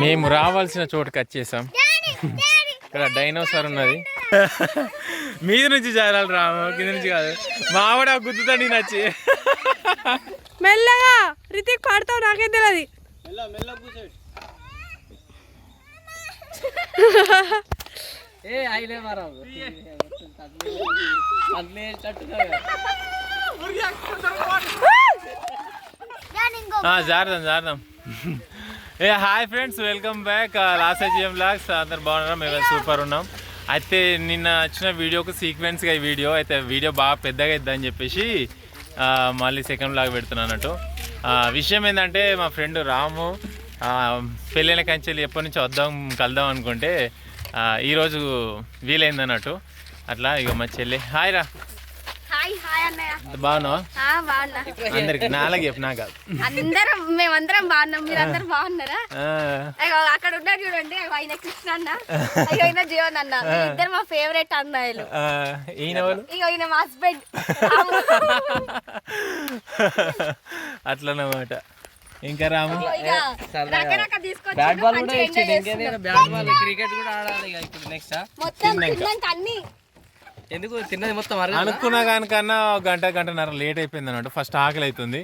మేము రావాల్సిన చోటుకి వచ్చేసాం. ఇక్కడ డైనోసార్ ఉన్నది. మీద నుంచి జారాలి రాము, కింద నుంచి కాదు. మావాడ గుద్దుతాడు నచ్చి. మెల్లగా రితిక్ పడతావు, నాకేం తెలియదు. జారదాం జారదాం. హాయ్ ఫ్రెండ్స్, వెల్కమ్ బ్యాక్ లాసజిఎం బ్లాగ్స్. అందరు బాగున్నారా? మేము సూపర్ ఉన్నాం. అయితే నిన్న వచ్చిన వీడియోకు సీక్వెన్స్గా ఈ వీడియో బాగా పెద్దగా ఇద్దని చెప్పేసి మళ్ళీ సెకండ్ బ్లాగ్ పెడుతున్నాను అన్నట్టు. విషయం ఏంటంటే మా ఫ్రెండ్ రాము పెళ్ళైన కంచెలు ఎప్పటి నుంచో కలుద్దాం అనుకుంటే ఈరోజు వీలైంది అన్నట్టు. అట్లా ఇక మా చెల్లి హాయ్ రా. బాగున్నావా? అందరికి నాలుగు చెప్పు. నాకు అందరం మేమందరం బాగున్నాం. మీరు అందరు బాగున్నారా? అక్కడ ఉన్నారు చూడండి, ఆయన కృష్ణ అన్న, ఆయన జీవన్ అన్న, ఇద్దరు మా ఫేవరెట్ అన్నయ్యలు. ఈయన మా హస్బెండ్. అట్లనమాట. ఇంకా రాము క్రికెట్ కూడా ఆడాలి ఇప్పుడు. నెక్స్ట్ అన్ని ఎందుకు తిన్నది మొత్తం అనుకున్నా కనుకన్నా గంటన్నర లేట్ అయిపోయింది అన్నట్టు. ఫస్ట్ ఆకలి అవుతుంది.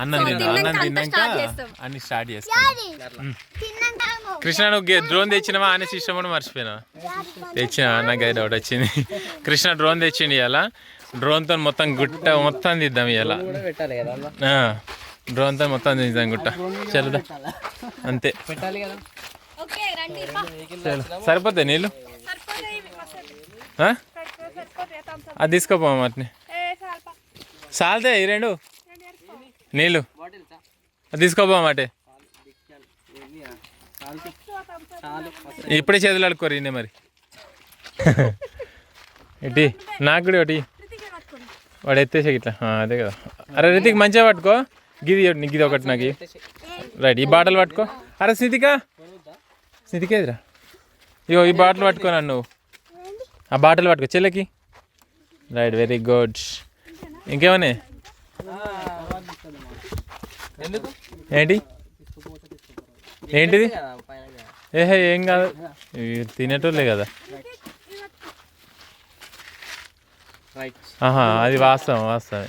అన్నం తిన్నాక అన్ని స్టార్ట్ చేస్తాం. కృష్ణ నువ్వు డ్రోన్ తెచ్చినావా అనేసి ఇష్టం మర్చిపోయినా? తెచ్చినా, నాకు అది డౌట్ వచ్చింది. కృష్ణ డ్రోన్ తెచ్చిండి ఇలా. డ్రోన్తో మొత్తం గుట్ట మొత్తం తీద్దాం ఇలా. డ్రోన్తో మొత్తం తీద్దాం గుట్ట. చల్లుదా అంతే. సరిపోతాయి నీళ్ళు? అది తీసుకోపో వాటిని. సాల్తే ఈ రెండు నీళ్ళు అది తీసుకోపో మాటే. ఇప్పుడే చేతులు అడుక్కోరు ఇన్నే మరి. ఇటీ నాకు కూడా ఒకటి వాడు ఎత్తేసే ఇట్లా. అదే కదా. అరే రితిక్ మంచిగా పట్టుకో. గిది ఒకటి నాకు రైట్. ఈ బాటలు పట్టుకో. అరే స్నితిక ఎదురా. ఇగో ఈ బాటలు పట్టుకో. నన్ను ఆ బాటలు పట్టుకో చెల్లెకి. Right, very good. ఇంకేమన్నా ఏంటిది? ఏం కాదు, తినేటోళ్ళే కదా. అది వాస్తవమే.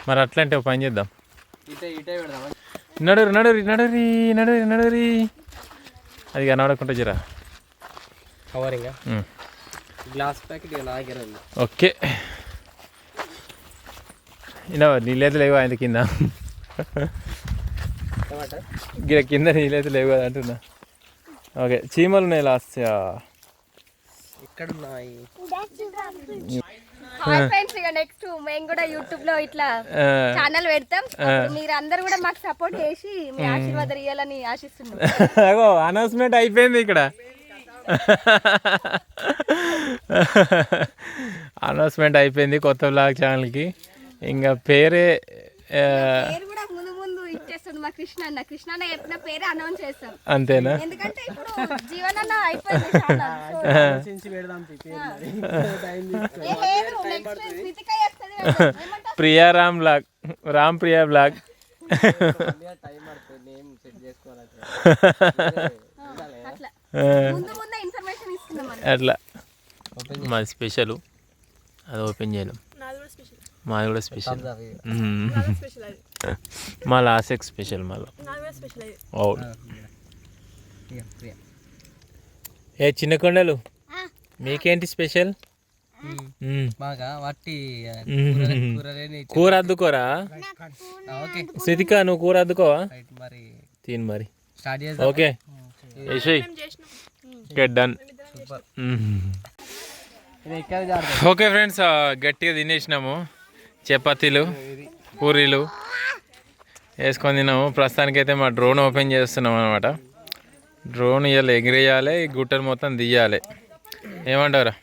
మరి అట్లాంటి ఒక పని చేద్దాం. నడురి అది కనబడకుండా జరా. ఓకే, నీళ్ళైతే లేవు ఆయన కింద. కింద నీళ్ళైతే లేవు కదా అంటున్నా. ఓకే, చీమలు ఉన్నాయి లాస్ట్. నెక్స్ట్ మేము కూడా యూట్యూబ్ లో ఇట్లా ఛానల్ పెడతాం. మీరు అందరు కూడా మాకు సపోర్ట్ చేసి మీ ఆశీర్వాదం ఇవ్వాలని ఆశిస్తున్నాం. అనౌన్స్మెంట్ అయిపోయింది ఇక్కడ. అనౌన్స్మెంట్ అయిపోయింది కొత్త బ్లాగ్ ఛానల్కి. ఇంకా పేరే కూడా ముందు ముందు ఇచ్చేస్తుంది మా కృష్ణ అన్న చెప్పిన పేరే అనౌన్స్ చేస్తాం. అంతేనా? ఎందుకంటే ఇప్పుడు జీవన్ అన్న అయిపోయింది. Priya Ram blog, Ram Priya blog. అట్లా మాది స్పెషల్, అది ఓపెన్ చేయలేం. మాది కూడా స్పెషల్. మా లాసెక్ స్పెషల్ మళ్ళీ. ఏ చిన్న కొండలు మీకేంటి స్పెషల్? కూర అద్దుకోరా? సితిక నువ్వు కూర అద్దుకోవా? తిని మరి. Okay done. ఓకే ఫ్రెండ్స్, గట్టిగా తినేసినాము. చపాతీలు పూరీలు వేసుకొని తిన్నాము. ప్రస్తుతానికైతే మా డ్రోన్ ఓపెన్ చేస్తున్నాం అనమాట. డ్రోన్ ఇవాళ ఎగిరేయాలి, ఈ గుట్టను మొత్తం తీయాలి. ఏమంటారా?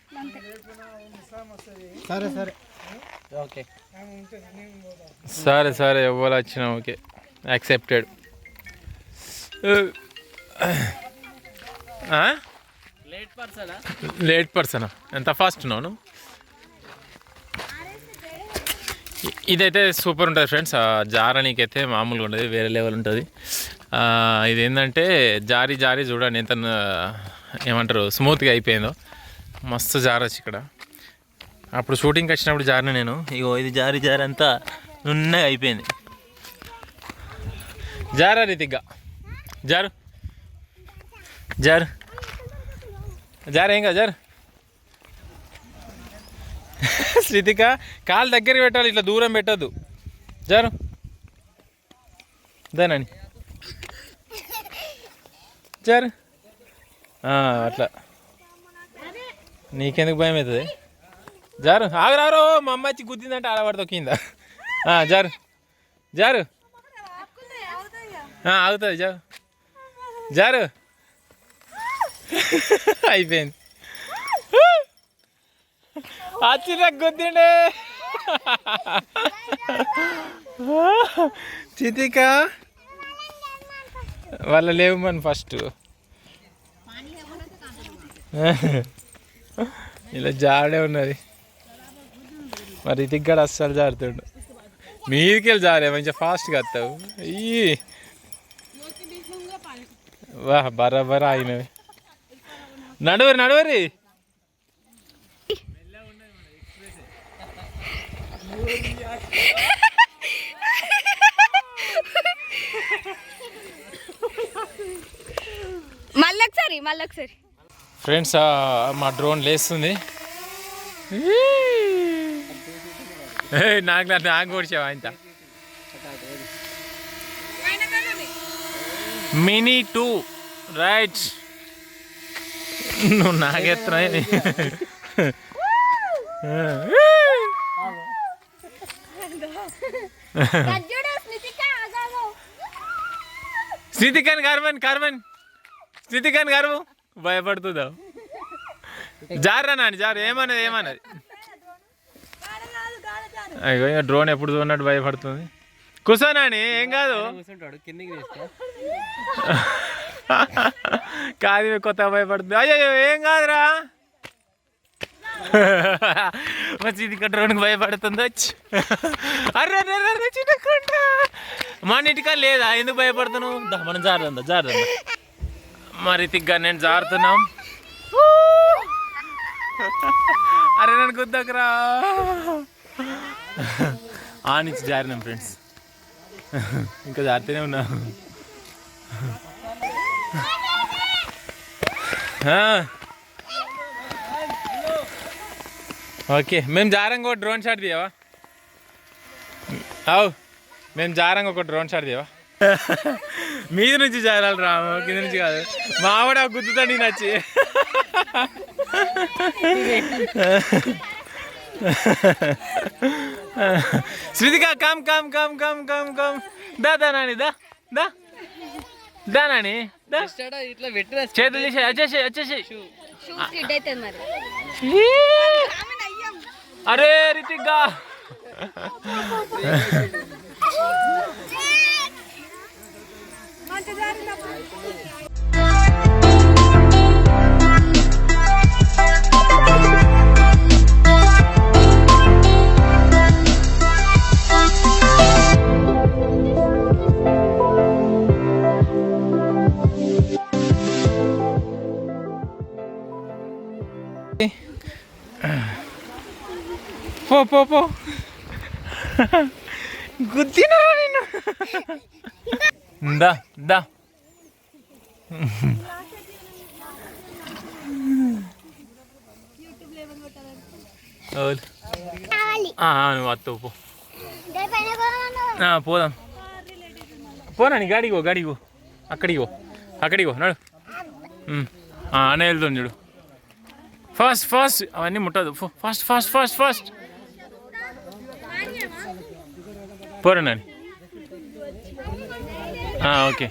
సరే ఎవరు వచ్చినా ఓకే, యాక్సెప్టెడ్. లేట్ పర్సనా? ఎంత ఫాస్ట్ ఉన్నాను. ఇదైతే సూపర్ ఉంటుంది ఫ్రెండ్స్. జారనీకైతే మామూలుగా ఉంటుంది, వేరే లెవెల్ ఉంటుంది. ఇది ఏంటంటే జారీ జారీ చూడండి ఎంత ఏమంటారు స్మూత్గా అయిపోయిందో. మస్తు జారచ్చు ఇక్కడ. అప్పుడు షూటింగ్కి వచ్చినప్పుడు జారిన నేను. ఇగో ఇది జారీ జారి అంతా నున్నగా అయిపోయింది. జారా రీతిగా జారు జారు జారేం కదా జారు. శ్రీతిక కాలు దగ్గర పెట్టాలి, ఇట్లా దూరం పెట్టద్దు. జారు దానని జారు అట్లా. నీకెందుకు భయం అవుతుంది? జారు ఆగరారో మా అమ్మ వచ్చి గుద్దిందంటే ఆడబడి తొక్కిందా. జారు జారు ఆగుతుంది జారు జారు. అయిపోయింది. అచ్చిరా గుద్దిండే చితిక వాళ్ళ లేవు మన ఫస్ట్ ఇలా జాడే ఉన్నది. మరి ఇది కూడా అస్సలు జారుతుండు. మీదికి వెళ్ళి జారే మంచిగా ఫాస్ట్గా వస్తావు. అయ్యి వా బరాబరా అయినవి. నడువరి నడువరి. మళ్ళొకసారి ఫ్రెండ్స్ మా డ్రోన్ లేస్తుంది. నాకు కొడిచావా ఇంత. Mini 2 right. నువ్వు నాకెత్తున్నా. శ్రీతికాని గారు భయపడుతుందా? జారా నాని జారు. ఏమన్నది అయ్యో ఇంకా డ్రోన్ ఎప్పుడు చూడన్నట్టు భయపడుతుంది. కూర్చోనాని ఏం కాదు. కాదు కొత్త భయపడుతుంది. అయ్యో ఏం కాదురా. శ్రీతిక డ్రోన్కి భయపడుతుంది. అర్రే చిన్నకుంటా మన ఇంటికా లేదా? ఎందుకు భయపడుతున్నావు? మనం జారుదా. మరి తిగ్గా నేను జారుతున్నాం. అరే నన్ను గుద్దకురా. నుంచి జారినాం ఫ్రెండ్స్. ఇంకా జారుతూనే ఉన్నా. ఓకే మేము జారంగా ఒక డ్రోన్ షాట్ తీయవా? మేము జారంగా ఒక డ్రోన్ షాట్ తీయవా? మీద నుంచి జారాలి రాము, కింద నుంచి కాదు. మా ఆవిడ గుద్దుతాడు నచ్చి. Shritika come come come come come come. దా నాని దా నాని దా. చేతులు తీసే వచ్చేసి. అరే రితిక్గా పో గుద్దినా నేను. దా నువ్వు వస్తావు పో. పోదాం పోనా. నీ గాడికి పో. అక్కడికి పో నడు. అనే వెళ్తాను చూడు. ఫాస్ట్ అవన్నీ ముట్టదు. ఫాస్ట్ పోరా నాని. ఓకే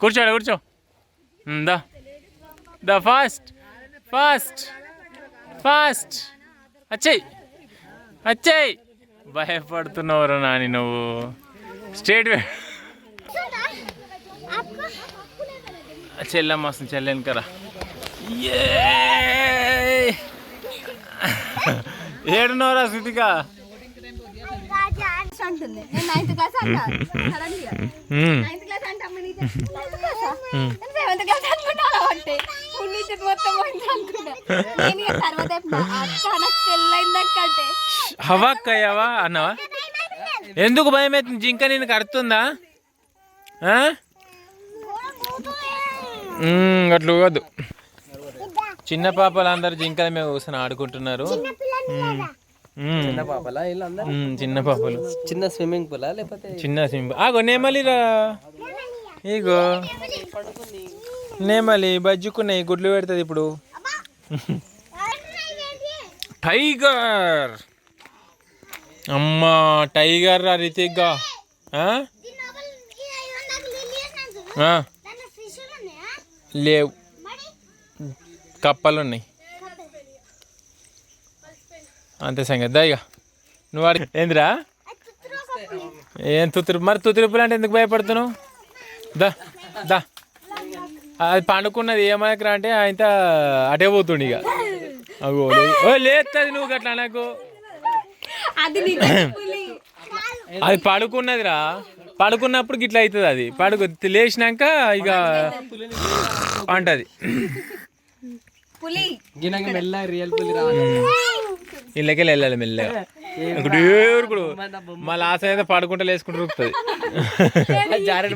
కూర్చో. దా ఫాస్ట్ వచ్చేయ్. భయపడుతున్నావురా నాని నువ్వు. స్ట్రేట్ చెల్లెమ్మ వస్తుంది. చెల్లెని కరా. ఏడున్నవరా శ్రీతిక? అంటుంది 9th క్లాస్ అంట. సెవెంత్ క్లాస్ అనుకుంటా అంటే ఉన్నించి మొత్తం పోయింది అనుకున్నా నేను ఇక తర్వాత చెప్పిన, అక్క నాకు పెళ్ళైందక్క అంటే హవాక్కయ్యావా అన్నావా? ఎందుకు భయం అవుతుంది? జింక నేను కడుతుందా? అట్లా పోవద్దు. చిన్న పాపలు అందరు జింకల మీద కూర్చొని ఆడుకుంటున్నారు. చిన్న పాపలా వీళ్ళందరూ? చిన్న పాపలు. చిన్న స్విమ్మింగ్ పూలా లేకపోతే చిన్న సింబ ఆగో నేమలిరా, ఇగో నేమలి బజ్జుకున్నాయి, గుడ్లు పెడుతుంది ఇప్పుడు. టైగర్ అమ్మా, టైగర్ రా రితిక్గా. లేవు, కప్పలు ఉన్నాయి అంతే సంగతి. దా ఇక నువ్వు అడిగి ఏందిరా, ఏం తుతురు మరి? తుతురుపులు అంటే ఎందుకు భయపడుతున్నావు? దా దా, అది పండుకున్నది ఏమనకరా అంటే ఆయన అటే పోతుండు ఇక. అగో లేస్తుంది, నువ్వు గట్లా నాకు. అది పడుకున్నదిరా, పడుకున్నప్పుడు గిట్లా అవుతుంది. అది లేచినాక ఇక అంటది. మెల్ల రియల్ పులి ఇళ్ళకెళ్ళి వెళ్ళాలి మెల్లగా. ఇప్పుడు మా లాస్ అయితే పడుకుంటా లేసుకుంటూ రూపుతుంది. జారెడ్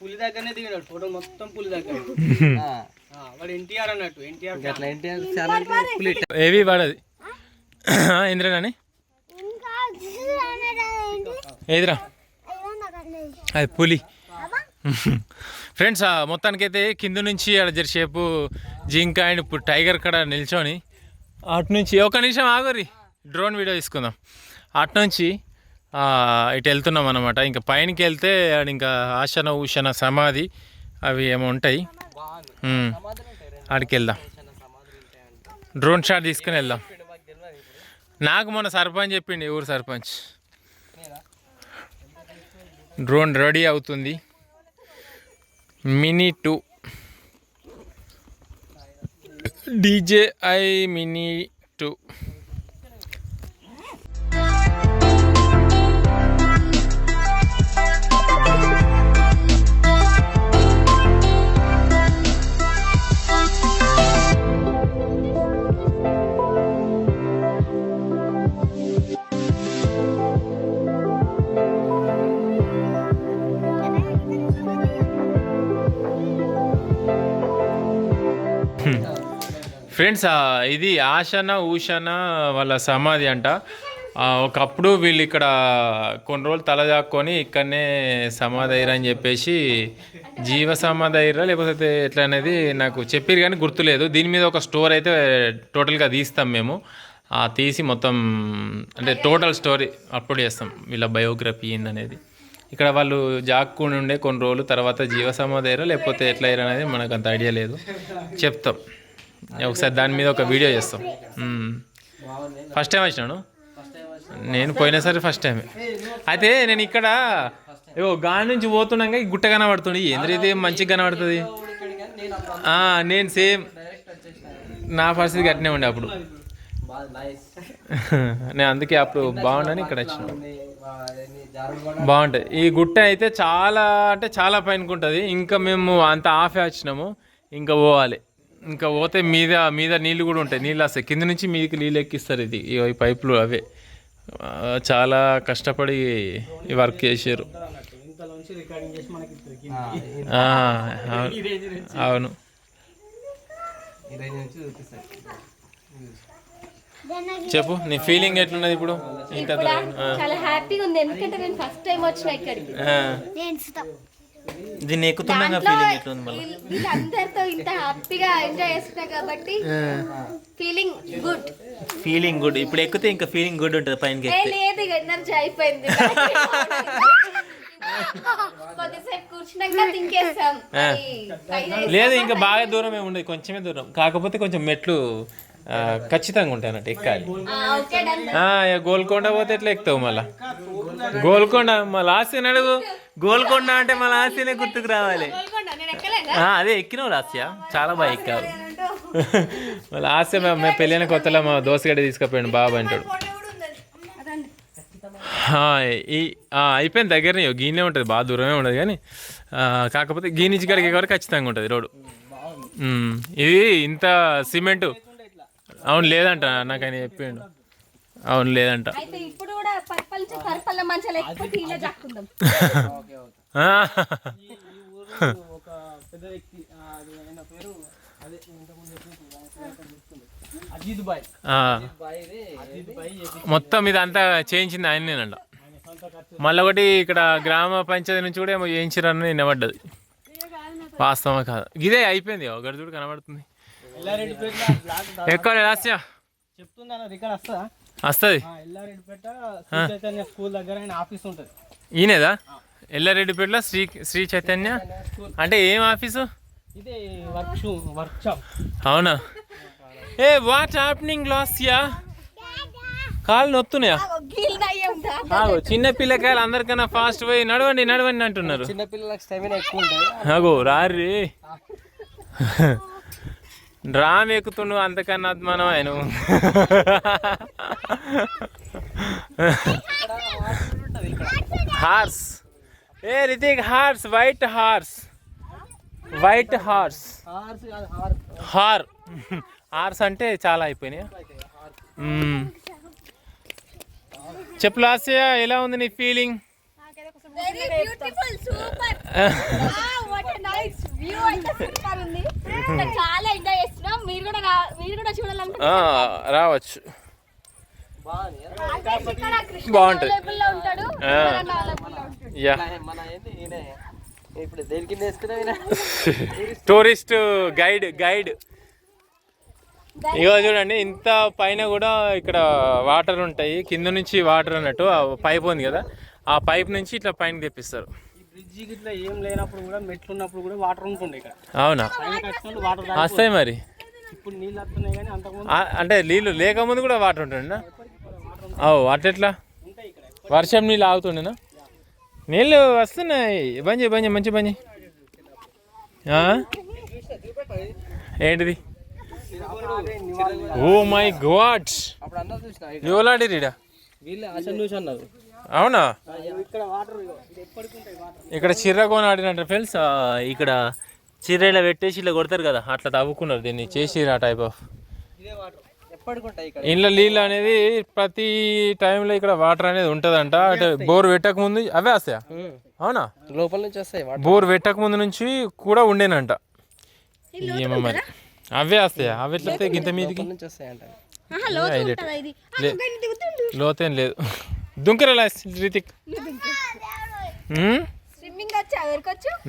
పులి దగ్గరనే దిగినాడు ఫోటో మొత్తం పులి దగ్గర. వాడు ఎన్టీఆర్ అన్నట్టు, ఎన్టీఆర్ ఏవి పడది ఇంద్రనాని ఏదిరా అది పులి. ఫ్రెండ్స్ మొత్తానికైతే కింద నుంచి ఆడ జరిసేపు జింక అండ్ ఇప్పుడు టైగర్ కాడ నిల్చొని అటు నుంచి ఒక నిమిషం ఆగరి డ్రోన్ వీడియో తీసుకుందాం. అటు నుంచి ఇటు వెళ్తున్నాం అనమాట. ఇంకా పైనకి వెళ్తే ఇంకా ఆశన ఊషన సమాధి అవి ఏమో ఉంటాయి, ఆడికి వెళ్దాం. డ్రోన్ షాట్ తీసుకుని వెళ్దాం. నాకు మొన్న సర్పంచ్ చెప్పిండి, ఊరు సర్పంచ్. డ్రోన్ రెడీ అవుతుంది. Mini 2 DJI mini 2. ఫ్రెండ్స్ ఇది ఆశన ఊషన వాళ్ళ సమాధి అంట. ఒకప్పుడు వీళ్ళు ఇక్కడ కొన్ని రోజులు తలదాక్కొని ఇక్కడనే సమాధి అయ్యారు అని చెప్పేసి, జీవ సమాధి అయ్యారా లేకపోతే ఎట్లా అనేది నాకు చెప్పారు కానీ గుర్తులేదు. దీని మీద ఒక స్టోరీ అయితే టోటల్గా తీస్తాం మేము. తీసి మొత్తం అంటే టోటల్ స్టోరీ అప్లోడ్ చేస్తాం, వీళ్ళ బయోగ్రఫీ ఏందనేది. ఇక్కడ వాళ్ళు జాక్కుని ఉండే కొన్ని రోజులు తర్వాత జీవ సమాధి అయ్యారా లేకపోతే ఎట్లా అయ్యారు అనేది మనకు అంత ఐడియా లేదు, చెప్తాం ఒకసారి. దాని మీద ఒక వీడియో చేస్తాం. ఫస్ట్ టైం వచ్చినాను నేను, పోయినా సరే ఫస్ట్ టైమే. అయితే నేను ఇక్కడ గాలి నుంచి పోతున్నాక ఈ గుట్ట కనబడుతుంది. ఎందుకైతే మంచిగా కనబడుతుంది. నేను సేమ్ నా పరిస్థితి అట్నే ఉండే అప్పుడు. నేను అందుకే అప్పుడు బాగుండని ఇక్కడ వచ్చిన. బాగుంటుంది ఈ గుట్ట అయితే, చాలా అంటే చాలా పైనకు ఉంటుంది. ఇంకా మేము అంత ఆఫే వచ్చినాము, ఇంకా పోవాలి. ఇంకా పోతే మీద నీళ్ళు కూడా ఉంటాయి, నీళ్ళు వస్తాయి కింద నుంచి మీదకి నీళ్ళు ఎక్కిస్తారు. ఇది ఈ పైపులు అవే చాలా కష్టపడి ఈ వర్క్ చేసారు. అవును. చెప్పు నీ ఫీలింగ్ ఎట్లున్నది ఇప్పుడు? చాలా హ్యాపీగా ఉంది, ఎందుకంటే నేను ఫస్ట్ టైం వచ్చిన ఇక్కడికి. దీన్ని ఎక్కుతున్నా ఫీలింగ్ ఎట్లుంది మళ్ళీ? వీళ్ళందరితో ఇంత హ్యాపీగా ఎంజాయ్ చేస్తున్నా కాబట్టి ఫీలింగ్ గుడ్. Feeling good. ఇప్పుడు ఎక్కితే ఇంకా ఫీలింగ్ గుడ్ ఉంటుంది పైనకి. లేదు ఎనర్జీ అయిపోయింది. కొద్దిసేపు కూర్చున్నాక తింకేస్తాం. లేదు ఇంకా బాగా దూరం ఏమి ఉండదు, కొంచెమే దూరం. కాకపోతే కొంచెం మెట్లు ఖచ్చితంగా ఉంటాయి అన్నట్టు ఎక్కాలి. గోల్కొండ పోతే ఎట్లా ఎక్కుతావు మళ్ళా? గోల్కొండ మళ్ళీ ఆస్తిని అడుగు. గోల్కొండ అంటే మళ్ళీ ఆస్తినే గుర్తుకు రావాలి. అదే ఎక్కినావు లాస్య, చాలా బాగా ఎక్కావు. లాస్ట్ మేము పెళ్ళైన కొత్తలో మా దోసగడ్డ తీసుకుపోయాడు బాబు అంటాడు. అయిపోయింది దగ్గరనే గీనే ఉంటుంది, బాగా దూరమే ఉండదు కానీ కాకపోతే గీ నుంచి గడిగే వరకు ఖచ్చితంగా ఉంటుంది రోడ్డు. ఇది ఇంత సిమెంటు అవును లేదంట, నాకు ఆయన చెప్పిండు. అవును లేదంట. మొత్తం ఇదంతా చేయించింది ఆయనేనంట. మళ్ళీ ఒకటి ఇక్కడ గ్రామ పంచాయతీ నుంచి కూడా ఏమో చేయించారని నిలబడ్డది. వాస్తవం కాదు, ఇదే అయిపోయింది. ఒకటి చూడు కనబడుతుంది. ఎక్కడ లాస్యా వస్తుంది స్కూల్ దగ్గర ఆఫీస్ ఉంటుంది. ఈయనదా ఎల్లారెడ్డిపేటలో శ్రీ చైతన్య అంటే ఏం ఆఫీసు? ఇదే వర్క్ షాప్. అవునా? ఏ వాట్ హ్యాపెనింగ్ లాస్యా? కాళ్ళు నొత్తున్నాయా? చిన్న పిల్లకాయలు అందరికన్నా ఫాస్ట్ పోయి నడవండి నడవండి అంటున్నారు. చిన్నపిల్లలకు స్టామినా ఎక్కువ ఉంటుంది. అగో రారి డ్రామ్ ఎక్కుతుండు అంతకన్నా మనం ఆయన. హార్స్ ఏ Ritik horse white horse horse అంటే చాలా అయిపోయినాయి. చెప్పు లాస్య ఎలా ఉంది నీ ఫీలింగ్? రావచ్చు, బాగుంటుంది. టూరిస్ట్ గైడ్ ఇగో చూడండి, ఇంత పైన కూడా ఇక్కడ వాటర్ ఉంటాయి. కింద నుంచి వాటర్ అన్నట్టు పైప్ ఉంది కదా, ఆ పైప్ నుంచి ఇట్లా పైన తెప్పిస్తారు. ఏం లేనప్పుడు కూడా మెట్లు ఉన్నప్పుడు కూడా వాటర్ ఉంటుంది ఇక్కడ. అవునా? వస్తాయి మరి. ఇప్పుడు నీళ్ళు వస్తున్నాయి కానీ అంతకుముందు అంటే నీళ్ళు లేకముందు కూడా వాటర్ ఉంటుండేనా? అట్లా వర్షం నీళ్ళు ఆగుతుండేనా? నీళ్ళు వస్తున్నాయి. బంజి మంచి బంజి. ఏంటిది? ఓ మై గాడ్, ఎవలాడిరీడా? అవునా? ఇక్కడ చిర్రకోన ఆడినట్టు ఫ్రెండ్స్. ఇక్కడ చిర్రెలా పెట్టేసి ఇలా కొడతారు కదా, అట్లా తవ్వుకున్నారు దీన్ని చేసి ఆ టైప్ ఆఫ్. ఇంట్లో నీళ్ళు అనేది ప్రతి టైంలో ఇక్కడ వాటర్ అనేది ఉంటుందంట. అంటే బోర్ పెట్టక ముందు అవే వస్తాయా? అవునా? లోపల నుంచి వస్తాయి. బోర్ పెట్టక ముందు నుంచి కూడా ఉండేనంట. ఏమో మరి అవే వస్తాయా? అవి ఎట్లా వస్తాయి గింత మీదికి? లోతేం లేదు. దుంకరలా రితిక్?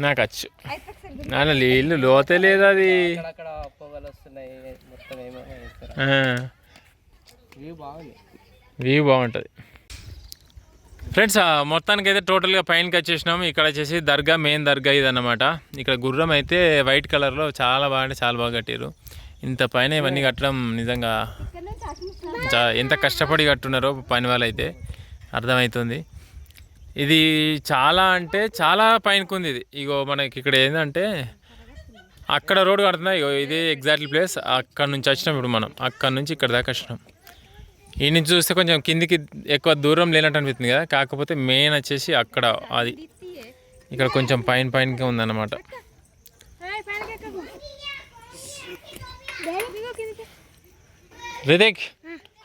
నాకు వచ్చు. నాన్న నీళ్ళు లోతే లేదు. అది వ్యూ బాగుంటుంది ఫ్రెండ్స్. మొత్తానికి అయితే టోటల్గా పైనకి వచ్చేసినాము. ఇక్కడ వచ్చేసి దర్గా, మెయిన్ దర్గా ఇది అన్నమాట. ఇక్కడ గుర్రం అయితే వైట్ కలర్లో చాలా బాగా అంటే చాలా బాగా కట్టారు. ఇంత పైన ఇవన్నీ కట్టడం నిజంగా ఎంత కష్టపడి కట్టున్నారో పని వాళ్ళు అయితే అర్థమవుతుంది. ఇది చాలా అంటే చాలా పైనకు ఉంది ఇది. ఇగో మనకి ఇక్కడ ఏంటంటే అక్కడ రోడ్ కడుతున్నా. ఇగో ఇదే ఎగ్జాక్ట్లీ ప్లేస్. అక్కడ నుంచి వచ్చినాం ఇప్పుడు మనం. అక్కడ నుంచి ఇక్కడ దాకా వచ్చినాం. ఈ నుంచి చూస్తే కొంచెం కిందికి ఎక్కువ దూరం లేనట్టు అనిపిస్తుంది కదా, కాకపోతే మెయిన్ వచ్చేసి అక్కడ అది. ఇక్కడ కొంచెం పైనకే ఉందన్నమాట. Rithik,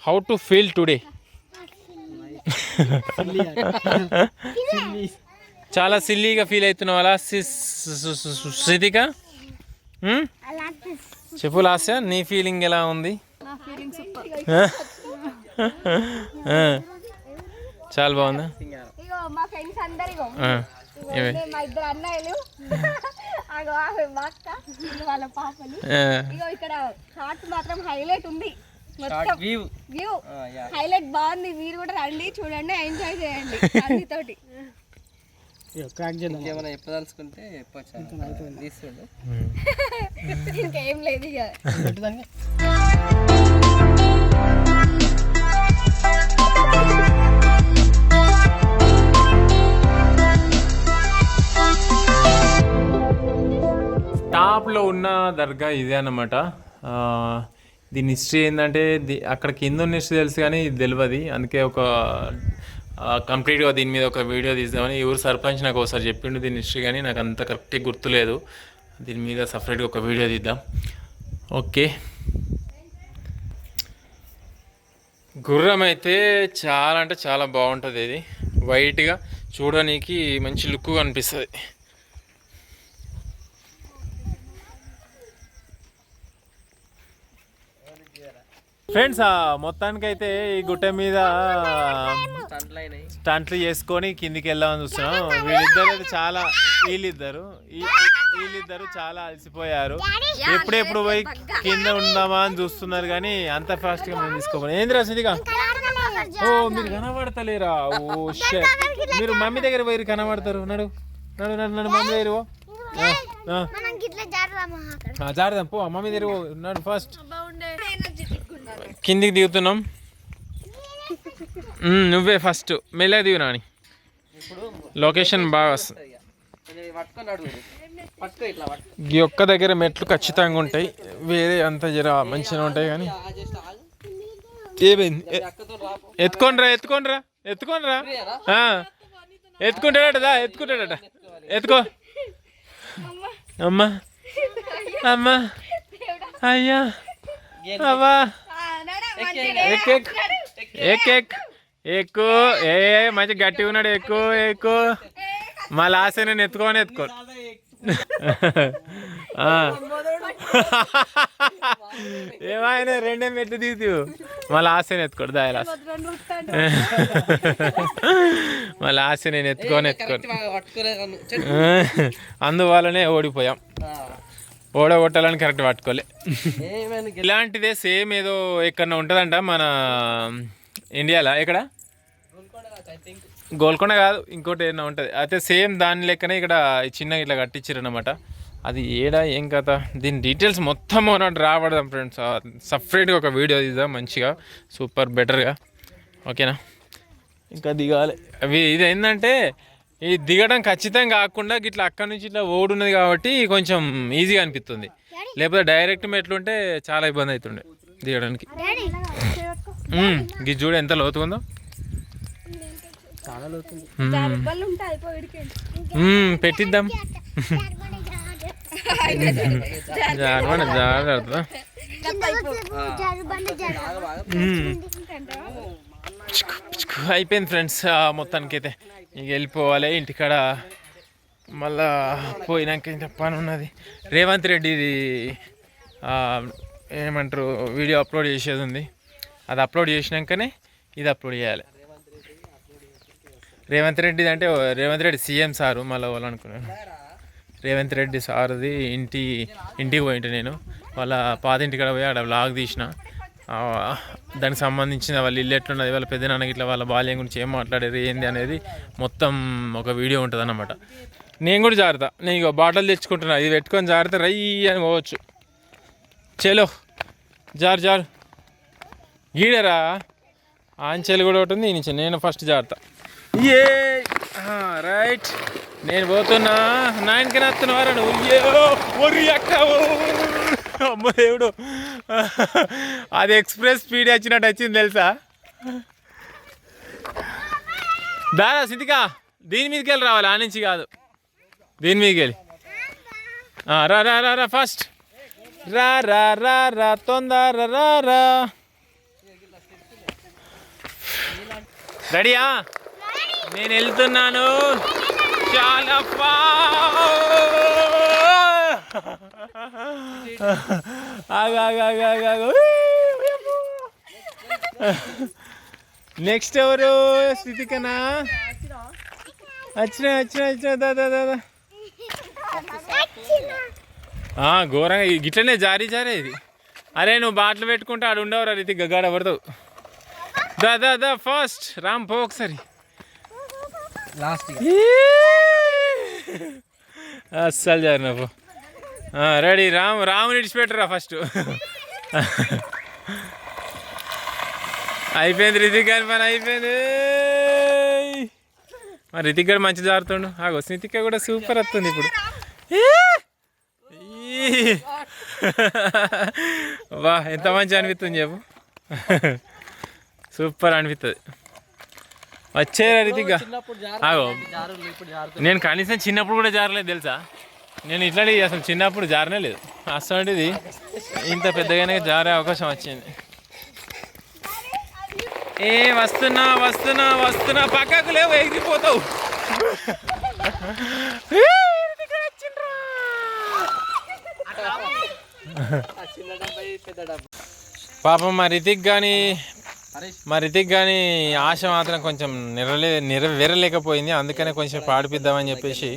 how to feel today? చాలా సిల్లీగా ఫీల్ అవుతున్నావు అలా శ్రీతిక? చెప్పు లాస్య, నీ ఫీలింగ్ ఎలా ఉంది? చాలా బాగుందా? మా ఫ్రెండ్స్ అందరిగో మా ఇద్దరు అన్నయ్యలు మా అక్క వాళ్ళ పాపలు. ఇగో ఇక్కడ షార్ట్ మాత్రం హైలైట్ ఉంది. మొత్తం వ్యూ హైలైట్ బాగుంది. మీరు కూడా రండి, చూడండి, ఎంజాయ్ చేయండి అన్నితోటి. ఏమైనా చెప్పదలుచుకుంటే ఇంకేం లేదు ఇక. టాప్లో ఉన్న దర్గా ఇదే అన్నమాట. దీని హిస్టరీ ఏంటంటే అక్కడ కింద ఉన్న హిస్టరీ తెలుసు కానీ ఇది తెలియదు. అందుకే ఒక కంప్లీట్గా దీని మీద ఒక వీడియో తీద్దామని ఊరు సర్పంచ్ నాకు ఒకసారి చెప్పిండు దీని హిస్టరీ, కానీ నాకు అంత కరెక్ట్గా గుర్తులేదు. దీని మీద సపరేట్గా ఒక వీడియో తీద్దాం. ఓకే, గుర్రం అయితే చాలా అంటే చాలా బాగుంటుంది. ఇది వైట్గా చూడడానికి మంచి లుక్ అనిపిస్తుంది. ఫ్రెండ్స్ మొత్తానికైతే ఈ గుట్ట మీద స్టంట్లు చేసుకొని కిందికి వెళ్దామని చూస్తున్నాం. వీళ్ళిద్దరు చాలా అలసిపోయారు. ఎప్పుడెప్పుడు పోయి కింద ఉందామా అని చూస్తున్నారు, కానీ అంత ఫాస్ట్గా మేము తీసుకోమని. ఏంది రాసిందిగా? ఓ మీరు కనబడతలేరా? ఓ షట్, మీరు మమ్మీ దగ్గర పోయి కనబడతారు. నడు నడు నడు నడు మమ్మీ దగ్గర జారుదాం పో, మమ్మీ దగ్గర నడు. ఫస్ట్ కిందికి దిగుతున్నాం. నువ్వే ఫస్ట్ మెల్లగా దిగునా అని. లొకేషన్ బాగా వస్తుంది. ఈ ఒక్క దగ్గర మెట్లు ఖచ్చితంగా ఉంటాయి, వేరే అంత జర మంచిగా ఉంటాయి. కానీ ఏమైంది? ఎత్తుకోండిరా ఎత్తుకోండిరా ఎత్తుకోండిరా. ఎత్తుకుంటాడట ఎత్తుకుంటాడట. ఎత్తుకో. అమ్మా అమ్మా అయ్యా అవ్వా. ఎక్కువ ఏ మంచి గట్టిగా ఉన్నాడు. ఎక్కువ మా లాస్ట్ నేను ఎత్తుకో. ఏమైనా రెండే మెట్లు దిగుతూ మళ్ళీ ఆశ ఎత్తుకోడు. దాయ లాస్ మళ్ళీ ఆశ నేను ఎత్తుకోను. అందువల్లనే ఓడిపోయాం. ఓడగొట్టాలని కరెక్ట్ పట్టుకోలే. ఇలాంటిదే సేమ్ ఏదో ఎక్కడ ఉంటుందంట మన ఇండియాలో. ఎక్కడ? గోల్కొండ కాదు, ఇంకోటి ఏదైనా ఉంటుంది. అయితే సేమ్ దాని లెక్కనే ఇక్కడ చిన్నగా ఇట్లా కట్టించారు అనమాట. అది ఏడా ఏం కథ, దీని డీటెయిల్స్ మొత్తం అన్నట్టు రాబడదాం ఫ్రెండ్స్. సపరేట్గా ఒక వీడియో తీద్దాం మంచిగా, సూపర్ బెటర్గా. ఓకేనా? ఇంకా దిగాలి. ఇది ఏంటంటే ఈ దిగడం ఖచ్చితంగా కాకుండా ఇట్లా అక్కడి నుంచి ఇట్లా ఓడున్నది కాబట్టి కొంచెం ఈజీగా అనిపిస్తుంది. లేకపోతే డైరెక్ట్ మెట్లుంటే చాలా ఇబ్బంది అవుతుండే దిగడానికి. ఇది చూడు ఎంత లోతుగా ఉందో. పెట్టిద్దాం. జాగ్రత్త. అయిపోయింది ఫ్రెండ్స్ మొత్తానికి అయితే. ఇక వెళ్ళిపోవాలి ఇంటికాడ. మళ్ళా పోయినాక ఇంత పని ఉన్నది. రేవంత్ రెడ్డిది ఏమంటారు వీడియో అప్లోడ్ చేసేది ఉంది. అది అప్లోడ్ చేసినాకనే ఇది అప్లోడ్ చేయాలి. రేవంత్ రెడ్డిది అంటే రేవంత్ రెడ్డి సీఎం సారు, మళ్ళీ వాళ్ళనుకున్నాను. రేవంత్ రెడ్డి సార్ది ఇంటికి పోయింటే నేను వాళ్ళ పాతింటికాడ పోయి ఆడ వ్లాగ్ తీసిన. దానికి సంబంధించిన వాళ్ళ ఇల్లు ఎట్లున్నది, వాళ్ళ పెద్దనాన్నకి ఇట్లా వాళ్ళ బాల్యం గురించి ఏం మాట్లాడారు ఏంది అనేది మొత్తం ఒక వీడియో ఉంటుంది అన్నమాట. నేను కూడా జాగ్రత్త. నేను ఇక బాటిల్ తెచ్చుకుంటున్నా, ఇది పెట్టుకొని జాగ్రత్త రై అని పోవచ్చు. చలో జారు గీడరా. ఆంచెలు కూడా ఒకటి ఉంది. నేను ఫస్ట్ జాగ్రత్త. ఏ రైట్, నేను పోతున్నా. 9కి వస్తున్నారా నువ్వు? ఒరి అక్క, అమ్మ దేవుడు, అది ఎక్స్ప్రెస్ స్పీడ్ వచ్చినట్టు వచ్చింది తెలుసా. దారా సింతికా, దీని మీదకి వెళ్ళి రావాలి, ఆ నుంచి కాదు, దీని మీదకి వెళ్ళి రా రా రా రా ఫస్ట్ రా రా రా రా తొందర రా రా. రెడీయా? నేను వెళ్తున్నాను. చాలా నెక్స్ట్ ఎవరు? స్థితికనా? వచ్చిన దాదా ఘోరంగా గిట్లనే జారీ ఇది. అరే నువ్వు బాటలు పెట్టుకుంటే ఆడు ఉండవురా రీతి గగాడ పడతావు. దా ఫస్ట్ రామ్ పో ఒకసారి. అస్సలు జారిన పో. రెడీ రాముని ఇడిచిపెట్టరా ఫస్ట్. అయిపోయింది రితిక్ గారి పని అయిపోయింది. మరి రితిక్ గారు మంచి జారుతుండు. ఆగో స్నితిక కూడా సూపర్ వస్తుంది ఇప్పుడు. వా ఎంత మంచి అనిపిస్తుంది చెప్పు. సూపర్ అనిపిస్తుంది. వచ్చే రీతిగా ఆగో, నేను కనీసం చిన్నప్పుడు కూడా జారలేదు తెలుసా. నేను ఇట్లాంటి అసలు చిన్నప్పుడు జారనే లేదు. అసలు ఇంత పెద్దగానే జారే అవకాశం వచ్చింది. ఏ వస్తున్నా వస్తున్నా వస్తున్నా, పక్కకు లేవు, ఎగిరిపోతావు. పాపం మా రితిక్ కానీ ఆశ మాత్రం కొంచెం నెరవేరలేకపోయింది. అందుకనే కొంచెం పాడిపిద్దామని చెప్పేసి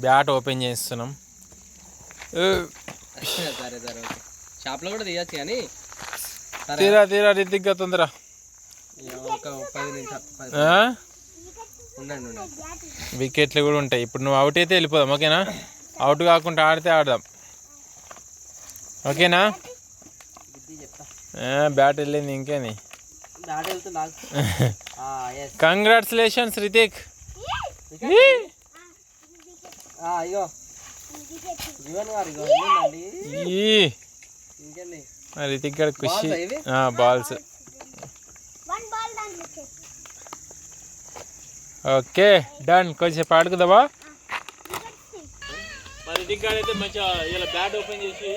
బ్యాట్ ఓపెన్ చేస్తున్నాం. షాప్లో కూడా తీయచ్చు కానీ తీరా రితిక్ గా తొందర వికెట్లు కూడా ఉంటాయి. ఇప్పుడు నువ్వు అవుట్ అయితే వెళ్ళిపోదాం, ఓకేనా? అవుట్ కాకుండా ఆడితే ఆడదాం, ఓకేనా? బ్యాట్ వెళ్ళింది ఇంకేని. కంగ్రాచులేషన్స్ రితిక్. రితిక్ గారు ఖుషి. Balls okay done. కొంచెం ఆడుకుందామా? మరి రితిక్ గారు అయితే మంచిగా ఇలా బ్యాట్ ఓపెన్ చేసి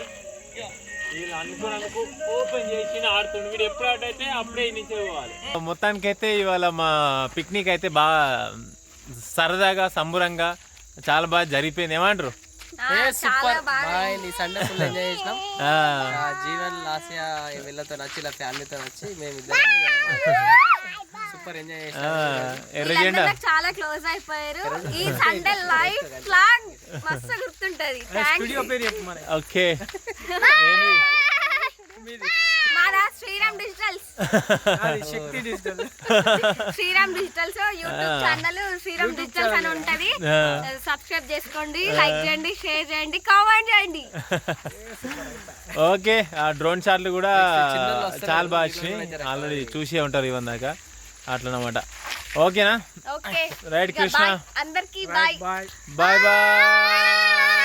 వీళ్ళు అనుకున్నందుకు ఓపెన్ చేసి ఆడుతుండు. వీడు ఎప్పుడు ఆట అయితే అప్పుడే నుంచి పోవాలి. మొత్తానికైతే ఇవాళ మా పిక్నిక్ అయితే బాగా సరదాగా సంబురంగా చాలా బాగా జరిగిపోయింది. ఏమంటారు? సూపర్. సండే ఫుల్ ఎంజాయ్ చేసినాం. జీవన్ లాస్యా వీళ్ళతో నచ్చి ఇలా ఫ్యామిలీతో వచ్చి మేమిద్దరం సూపర్ ఎంజాయ్ చేసినాం. చాలా క్లోజ్ అయిపోయారు. ఈ సండే లైఫ్ లాంగ్ మస్తు గుర్తుంటది. ఓకే, మాదా Sriram Digitals. Sriram Digitals YouTube channel Sriram Digitals అని ఉంటది. సబ్స్క్రైబ్ చేసుకోండి, లైక్ చేయండి, షేర్ చేయండి, కామెంట్ చేయండి. ఓకే, ఆ డ్రోన్ షాట్లు కూడా చాలా బాగా వచ్చినాయి. ఆల్రెడీ చూసే ఉంటారు ఇవన్న దాకా, అట్లనమాట. ఓకేనా? ఓకే రైట్ కృష్ణ, అందరికి బాయ్ బాయ్ బాయ్.